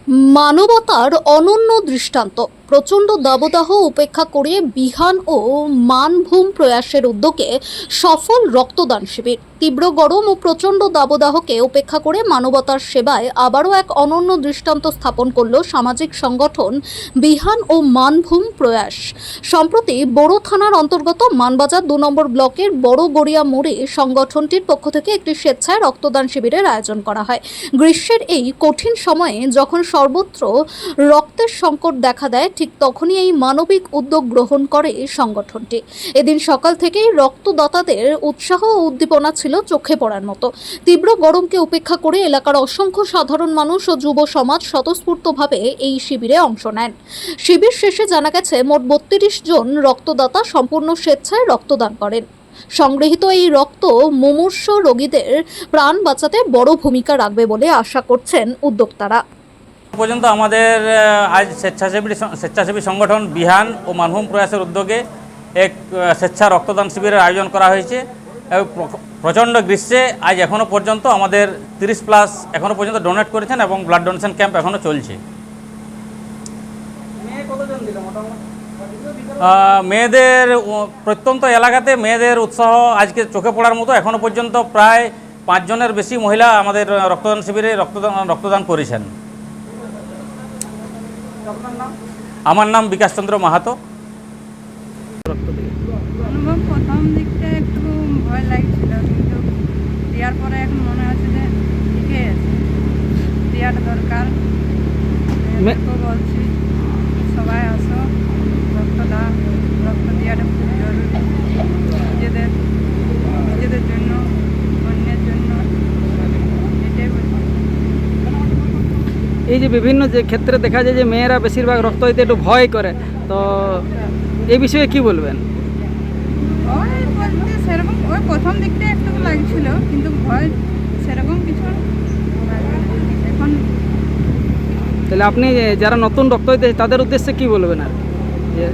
মানবতার অনন্য দৃষ্টান্ত। প্রচণ্ড দাবদাহ উপেক্ষা করে বিহান ও মানভূম প্রয়াসের উদ্যোগে সফল রক্তদান শিবির। তীব্র গরম ও প্রচণ্ড দাবদাহকে উপেক্ষা করে মানবতার সেবায় আবারও এক অনন্য দৃষ্টান্ত স্থাপন করল সামাজিক সংগঠন বিহান ও মানভূম প্রয়াস। সম্প্রতি বড় থানার অন্তর্গত মানবাজার ২ নম্বর ব্লকের বড় গড়িয়া মোড়ে সংগঠনটির পক্ষ থেকে একটি স্বেচ্ছায় রক্তদান শিবিরের আয়োজন করা হয়। গ্রীষ্মের এই কঠিন সময়ে যখন সর্বত্র রক্তের সংকট দেখা দেয়, ঠিক তখনই এই মানবিক উদ্যোগ গ্রহণ করে সংগঠনটি। এদিন সকাল থেকেই রক্তদাতাদের উৎসাহ ও উদ্দীপনা ছিল চোখে পড়ার মতো। তীব্র গরমকে উপেক্ষা করে এলাকার অসংখ্য সাধারণ মানুষ ও যুব সমাজ স্বতঃস্ফূর্তভাবে এই শিবিরে অংশ নেন। শিবির শেষে জানা গেছে মোট ৩২ জন রক্তদাতা সম্পূর্ণ স্বেচ্ছায় রক্তদান করেন। সংগৃহীত এই রক্ত মুমূর্ষ রোগীদের প্রাণ বাঁচাতে বড় ভূমিকা রাখবে বলে আশা করছেন উদ্যোক্তারা। পর্যন্ত আমাদের আজ স্বেচ্ছাসেবী সংগঠন বিহান ও মানভূম প্রয়াসের উদ্যোগে এক স্বেচ্ছা রক্তদান শিবিরের আয়োজন করা হয়েছে। প্রচণ্ড গ্রীষ্মে আজ এখনও পর্যন্ত আমাদের 30+ এখনও পর্যন্ত ডোনেট করেছেন এবং ব্লাড ডোনেশন ক্যাম্প এখনও চলছে। মেয়েদের প্রত্যন্ত এলাকাতে মেয়েদের উৎসাহ আজকে চোখে পড়ার মতো। এখনও পর্যন্ত প্রায় 5 জনের বেশি মহিলা আমাদের রক্তদান শিবিরে রক্তদান করেছেন। আমার নাম বিকাশ চন্দ্র মাহাতো। অনুভব প্রথম দিকটা একটু ভয় লাগছিল, কিন্তু দেওয়ার পরে এখন মনে হচ্ছে যে ঠিকই আছে, দেওয়াটা দরকার। মেয়েদেরকেও বলছি সবাই আসো, রক্ত দাও, রক্ত দেওয়াটা খুব জরুরি নিজেদের জন্য, অন্যের জন্য। এটাই বলছি। এই যে বিভিন্ন যে ক্ষেত্রে দেখা যায় যে মেয়েরা বেশিরভাগ রক্ত দিতে একটু ভয় করে, তো এই বিষয়ে কি বলবেন? ভয় বলতে সেরকম ওই প্রথম দিকটা একটু লাগছিল, কিন্তু ভয় সেরকম কিছু এখন। তাহলে আপনি যারা নতুন রক্ত দিতে তাদের উদ্দেশ্যে কি বলবেন? আর যে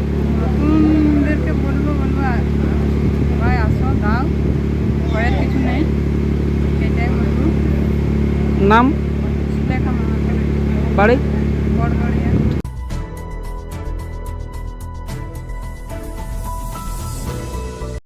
নতুনদেরকে বলবো সবাই আসো, দাও, ভয়ের কিছু নেই, এটাই বলবো। নাম, সুলেখা মাহাতো, বাড়ি? বড়